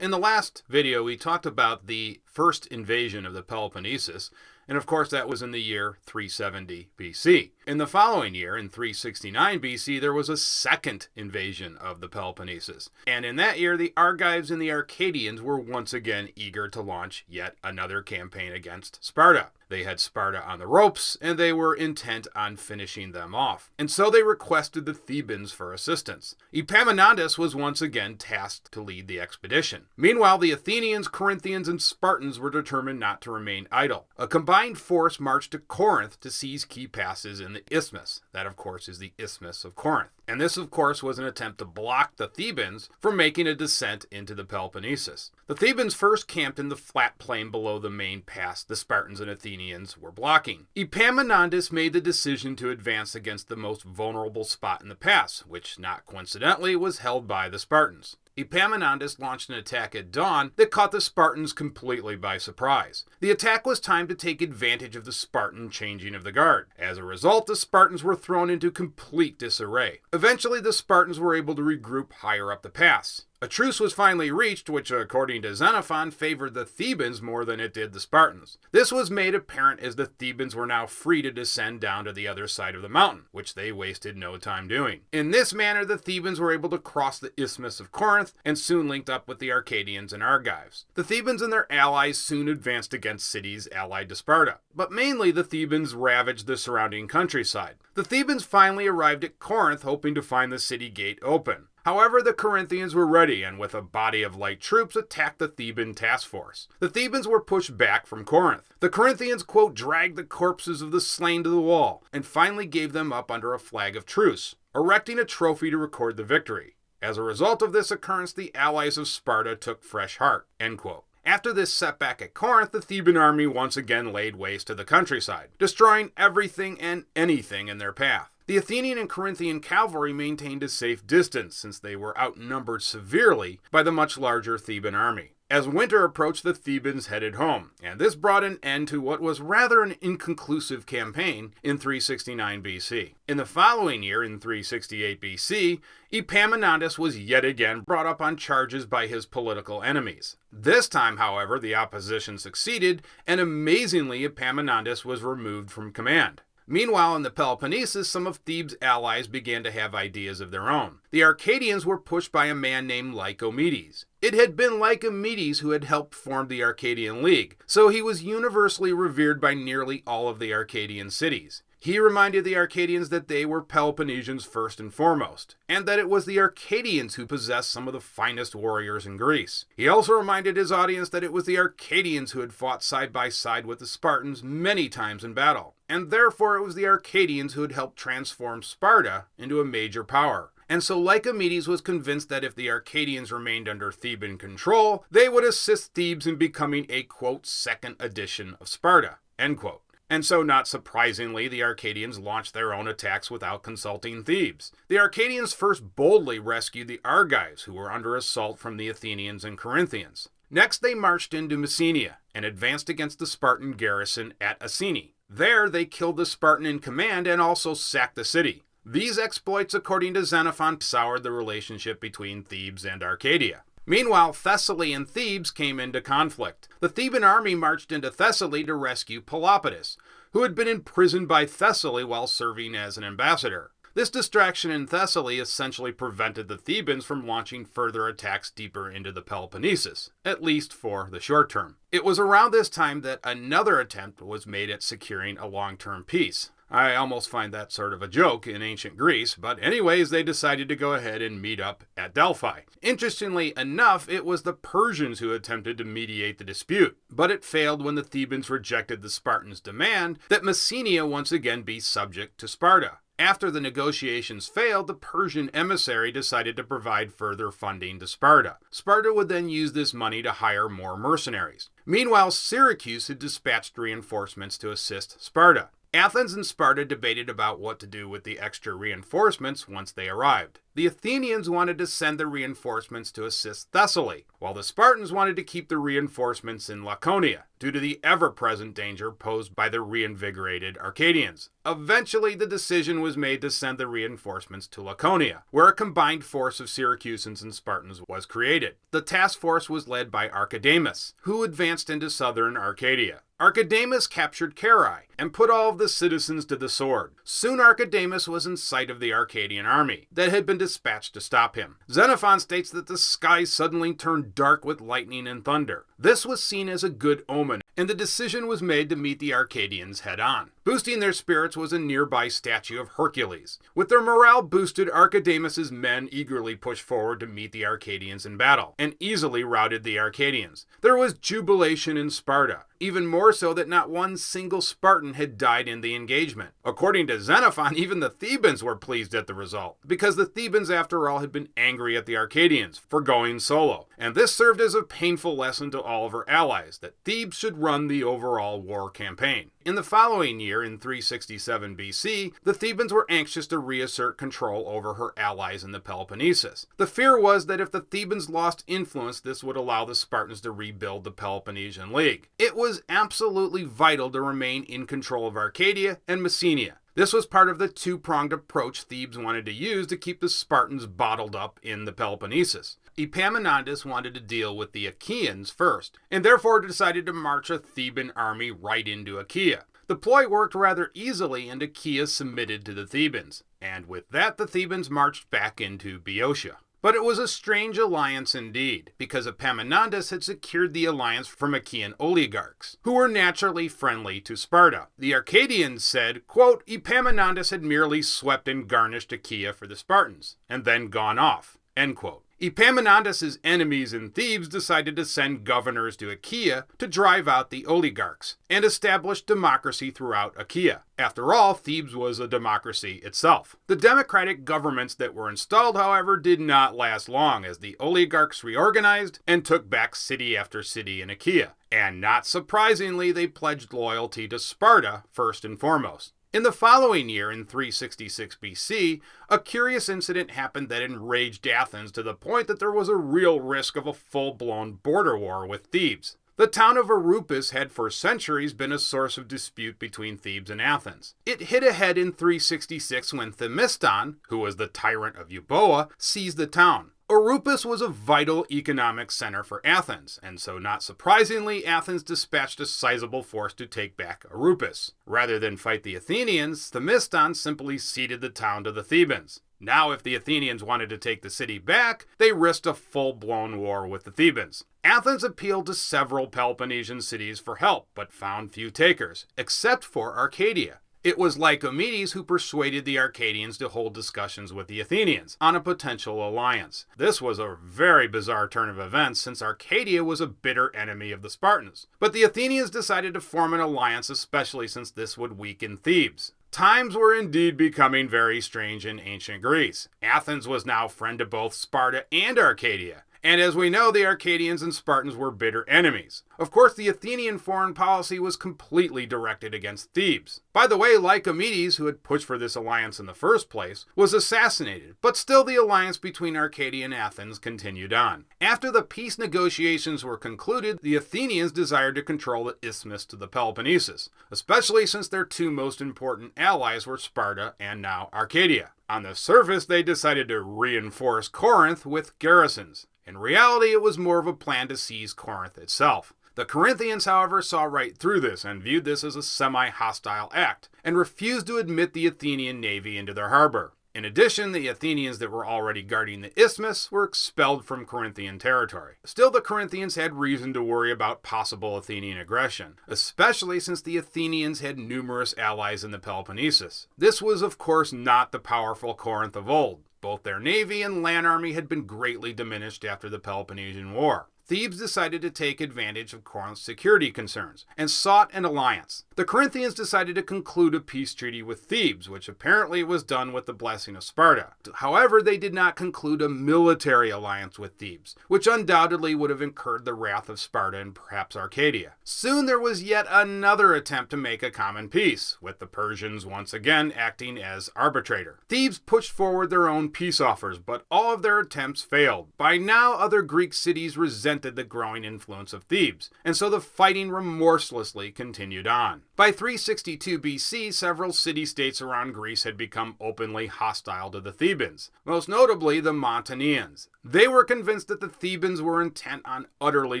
In the last video, we talked about the first invasion of the Peloponnesus, and of course that was in the year 370 BC. In the following year, in 369 BC, there was a second invasion of the Peloponnesus. And in that year, the Argives and the Arcadians were once again eager to launch yet another campaign against Sparta. They had Sparta on the ropes, and they were intent on finishing them off. And so they requested the Thebans for assistance. Epaminondas was once again tasked to lead the expedition. Meanwhile, the Athenians, Corinthians, and Spartans were determined not to remain idle. A combined force marched to Corinth to seize key passes in the isthmus. That, of course, is the Isthmus of Corinth. And this, of course, was an attempt to block the Thebans from making a descent into the Peloponnesus. The Thebans first camped in the flat plain below the main pass the Spartans and Athenians were blocking. Epaminondas made the decision to advance against the most vulnerable spot in the pass, which, not coincidentally, was held by the Spartans. Epaminondas launched an attack at dawn that caught the Spartans completely by surprise. The attack was timed to take advantage of the Spartan changing of the guard. As a result, the Spartans were thrown into complete disarray. Eventually, the Spartans were able to regroup higher up the pass. A truce was finally reached, which, according to Xenophon, favored the Thebans more than it did the Spartans. This was made apparent as the Thebans were now free to descend down to the other side of the mountain, which they wasted no time doing. In this manner, the Thebans were able to cross the Isthmus of Corinth and soon linked up with the Arcadians and Argives. The Thebans and their allies soon advanced against cities allied to Sparta, but mainly the Thebans ravaged the surrounding countryside. The Thebans finally arrived at Corinth, hoping to find the city gate open. However, the Corinthians were ready and with a body of light troops attacked the Theban task force. The Thebans were pushed back from Corinth. The Corinthians, quote, dragged the corpses of the slain to the wall and finally gave them up under a flag of truce, erecting a trophy to record the victory. As a result of this occurrence, the allies of Sparta took fresh heart, end quote. After this setback at Corinth, the Theban army once again laid waste to the countryside, destroying everything and anything in their path. The Athenian and Corinthian cavalry maintained a safe distance since they were outnumbered severely by the much larger Theban army. As winter approached, the Thebans headed home, and this brought an end to what was rather an inconclusive campaign in 369 BC. In the following year, in 368 BC, Epaminondas was yet again brought up on charges by his political enemies. This time, however, the opposition succeeded, and amazingly, Epaminondas was removed from command. Meanwhile, in the Peloponnesus, some of Thebes' allies began to have ideas of their own. The Arcadians were pushed by a man named Lycomedes. It had been Lycomedes who had helped form the Arcadian League, so he was universally revered by nearly all of the Arcadian cities. He reminded the Arcadians that they were Peloponnesians first and foremost, and that it was the Arcadians who possessed some of the finest warriors in Greece. He also reminded his audience that it was the Arcadians who had fought side by side with the Spartans many times in battle, and therefore it was the Arcadians who had helped transform Sparta into a major power. And so Lycomedes was convinced that if the Arcadians remained under Theban control, they would assist Thebes in becoming a, quote, second edition of Sparta, end quote. And so, not surprisingly, the Arcadians launched their own attacks without consulting Thebes. The Arcadians first boldly rescued the Argives, who were under assault from the Athenians and Corinthians. Next, they marched into Mantinea and advanced against the Spartan garrison at Asini. There, they killed the Spartan in command and also sacked the city. These exploits, according to Xenophon, soured the relationship between Thebes and Arcadia. Meanwhile, Thessaly and Thebes came into conflict. The Theban army marched into Thessaly to rescue Pelopidas, who had been imprisoned by Thessaly while serving as an ambassador. This distraction in Thessaly essentially prevented the Thebans from launching further attacks deeper into the Peloponnesus, at least for the short term. It was around this time that another attempt was made at securing a long-term peace. I almost find that sort of a joke in ancient Greece, but anyways, they decided to go ahead and meet up at Delphi. Interestingly enough, it was the Persians who attempted to mediate the dispute, but it failed when the Thebans rejected the Spartans' demand that Mantinea once again be subject to Sparta. After the negotiations failed, the Persian emissary decided to provide further funding to Sparta. Sparta would then use this money to hire more mercenaries. Meanwhile, Syracuse had dispatched reinforcements to assist Sparta. Athens and Sparta debated about what to do with the extra reinforcements once they arrived. The Athenians wanted to send the reinforcements to assist Thessaly, while the Spartans wanted to keep the reinforcements in Laconia, due to the ever-present danger posed by the reinvigorated Arcadians. Eventually, the decision was made to send the reinforcements to Laconia, where a combined force of Syracusans and Spartans was created. The task force was led by Archidamus, who advanced into southern Arcadia. Archidamus captured Carrhae and put all of the citizens to the sword. Soon Archidamus was in sight of the Arcadian army that had been dispatched to stop him. Xenophon states that the sky suddenly turned dark with lightning and thunder. This was seen as a good omen, and the decision was made to meet the Arcadians head-on. Boosting their spirits was a nearby statue of Hercules. With their morale boosted, Archidamus's men eagerly pushed forward to meet the Arcadians in battle, and easily routed the Arcadians. There was jubilation in Sparta, even more so that not one single Spartan had died in the engagement. According to Xenophon, even the Thebans were pleased at the result, because the Thebans, after all, had been angry at the Arcadians for going solo, and this served as a painful lesson to all of her allies, that Thebes should run the overall war campaign. In the following year, in 367 BC, the Thebans were anxious to reassert control over her allies in the Peloponnesus. The fear was that if the Thebans lost influence, this would allow the Spartans to rebuild the Peloponnesian League. It was absolutely vital to remain in control of Arcadia and Messenia. This was part of the two-pronged approach Thebes wanted to use to keep the Spartans bottled up in the Peloponnesus. Epaminondas wanted to deal with the Achaeans first, and therefore decided to march a Theban army right into Achaia. The ploy worked rather easily, and Achaia submitted to the Thebans, and with that the Thebans marched back into Boeotia. But it was a strange alliance indeed, because Epaminondas had secured the alliance from Achaean oligarchs, who were naturally friendly to Sparta. The Arcadians said, quote, Epaminondas had merely swept and garnished Achaia for the Spartans, and then gone off, end quote. Epaminondas' enemies in Thebes decided to send governors to Achaia to drive out the oligarchs and establish democracy throughout Achaia. After all, Thebes was a democracy itself. The democratic governments that were installed, however, did not last long, as the oligarchs reorganized and took back city after city in Achaia. And not surprisingly, they pledged loyalty to Sparta first and foremost. In the following year, in 366 BC, a curious incident happened that enraged Athens to the point that there was a real risk of a full-blown border war with Thebes. The town of Eurupus had for centuries been a source of dispute between Thebes and Athens. It hit ahead in 366 when Themiston, who was the tyrant of Euboea, seized the town. Eurupus was a vital economic center for Athens, and so not surprisingly, Athens dispatched a sizable force to take back Eurupus. Rather than fight the Athenians, Themiston simply ceded the town to the Thebans. Now, if the Athenians wanted to take the city back, they risked a full-blown war with the Thebans. Athens appealed to several Peloponnesian cities for help, but found few takers, except for Arcadia. It was Lycomedes who persuaded the Arcadians to hold discussions with the Athenians on a potential alliance. This was a very bizarre turn of events, since Arcadia was a bitter enemy of the Spartans. But the Athenians decided to form an alliance, especially since this would weaken Thebes. Times were indeed becoming very strange in ancient Greece. Athens was now friend to both Sparta and Arcadia. And as we know, the Arcadians and Spartans were bitter enemies. Of course, the Athenian foreign policy was completely directed against Thebes. By the way, Lycomedes, who had pushed for this alliance in the first place, was assassinated, but still the alliance between Arcadia and Athens continued on. After the peace negotiations were concluded, the Athenians desired to control the isthmus to the Peloponnesus, especially since their two most important allies were Sparta and now Arcadia. On the surface, they decided to reinforce Corinth with garrisons. In reality, it was more of a plan to seize Corinth itself. The Corinthians, however, saw right through this and viewed this as a semi-hostile act, and refused to admit the Athenian navy into their harbor. In addition, the Athenians that were already guarding the isthmus were expelled from Corinthian territory. Still, the Corinthians had reason to worry about possible Athenian aggression, especially since the Athenians had numerous allies in the Peloponnesus. This was, of course, not the powerful Corinth of old. Both their navy and land army had been greatly diminished after the Peloponnesian War. Thebes decided to take advantage of Corinth's security concerns and sought an alliance. The Corinthians decided to conclude a peace treaty with Thebes, which apparently was done with the blessing of Sparta. However, they did not conclude a military alliance with Thebes, which undoubtedly would have incurred the wrath of Sparta and perhaps Arcadia. Soon there was yet another attempt to make a common peace, with the Persians once again acting as arbitrator. Thebes pushed forward their own peace offers, but all of their attempts failed. By now, other Greek cities resented the growing influence of Thebes, and so the fighting remorselessly continued on. By 362 BC, several city-states around Greece had become openly hostile to the Thebans, most notably the Mantineans. They were convinced that the Thebans were intent on utterly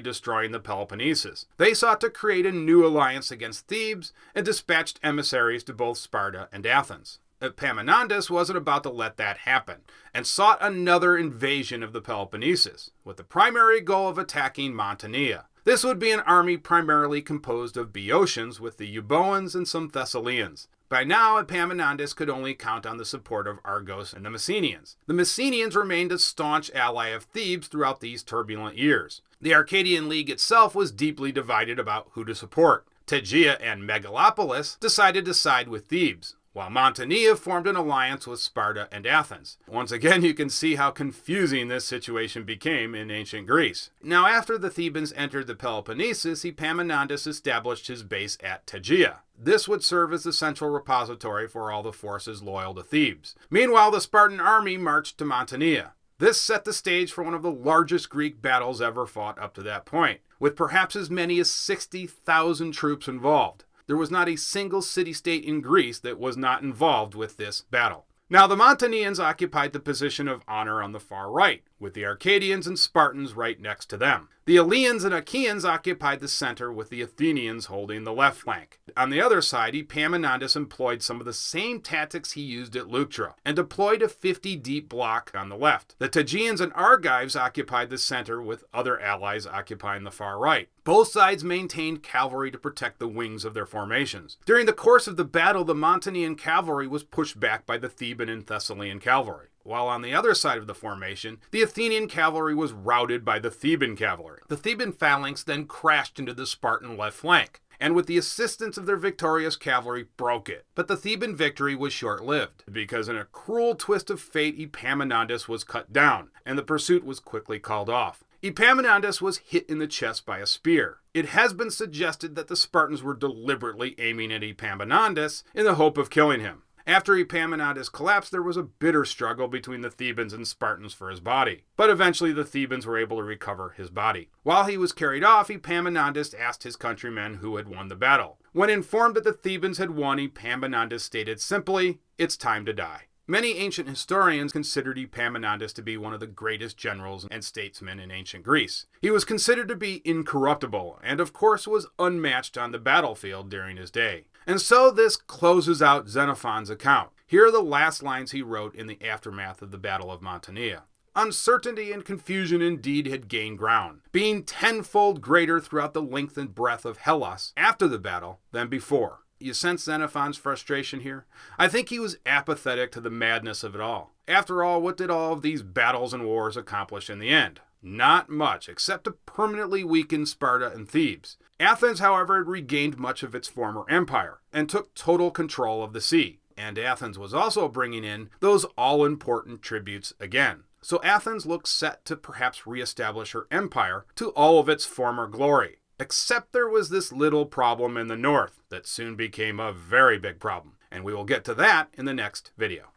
destroying the Peloponnesus. They sought to create a new alliance against Thebes and dispatched emissaries to both Sparta and Athens. Epaminondas wasn't about to let that happen, and sought another invasion of the Peloponnesus, with the primary goal of attacking Mantinea. This would be an army primarily composed of Boeotians, with the Euboeans and some Thessalians. By now, Epaminondas could only count on the support of Argos and the Messenians. The Messenians remained a staunch ally of Thebes throughout these turbulent years. The Arcadian League itself was deeply divided about who to support. Tegea and Megalopolis decided to side with Thebes, while Mantinea formed an alliance with Sparta and Athens. Once again, you can see how confusing this situation became in ancient Greece. Now, after the Thebans entered the Peloponnesus, Epaminondas established his base at Tegea. This would serve as the central repository for all the forces loyal to Thebes. Meanwhile, the Spartan army marched to Mantinea. This set the stage for one of the largest Greek battles ever fought up to that point, with perhaps as many as 60,000 troops involved. There was not a single city-state in Greece that was not involved with this battle. Now, the Mantineans occupied the position of honor on the far right, with the Arcadians and Spartans right next to them. The Eleans and Achaeans occupied the center, with the Athenians holding the left flank. On the other side, Epaminondas employed some of the same tactics he used at Leuctra, and deployed a 50-deep block on the left. The Tegeans and Argives occupied the center, with other allies occupying the far right. Both sides maintained cavalry to protect the wings of their formations. During the course of the battle, the Mantinean cavalry was pushed back by the Theban and Thessalian cavalry, while on the other side of the formation, the Athenian cavalry was routed by the Theban cavalry. The Theban phalanx then crashed into the Spartan left flank, and with the assistance of their victorious cavalry, broke it. But the Theban victory was short-lived, because in a cruel twist of fate, Epaminondas was cut down, and the pursuit was quickly called off. Epaminondas was hit in the chest by a spear. It has been suggested that the Spartans were deliberately aiming at Epaminondas in the hope of killing him. After Epaminondas collapsed, there was a bitter struggle between the Thebans and Spartans for his body, but eventually the Thebans were able to recover his body. While he was carried off, Epaminondas asked his countrymen who had won the battle. When informed that the Thebans had won, Epaminondas stated simply, "It's time to die." Many ancient historians considered Epaminondas to be one of the greatest generals and statesmen in ancient Greece. He was considered to be incorruptible, and of course was unmatched on the battlefield during his day. And so this closes out Xenophon's account. Here are the last lines he wrote in the aftermath of the Battle of Mantinea. Uncertainty and confusion indeed had gained ground, being tenfold greater throughout the length and breadth of Hellas after the battle than before. You sense Xenophon's frustration here? I think he was apathetic to the madness of it all. After all, what did all of these battles and wars accomplish in the end? Not much, except to permanently weaken Sparta and Thebes. Athens, however, had regained much of its former empire, and took total control of the sea. And Athens was also bringing in those all-important tributes again. So Athens looked set to perhaps reestablish her empire to all of its former glory. Except there was this little problem in the north that soon became a very big problem, and we will get to that in the next video.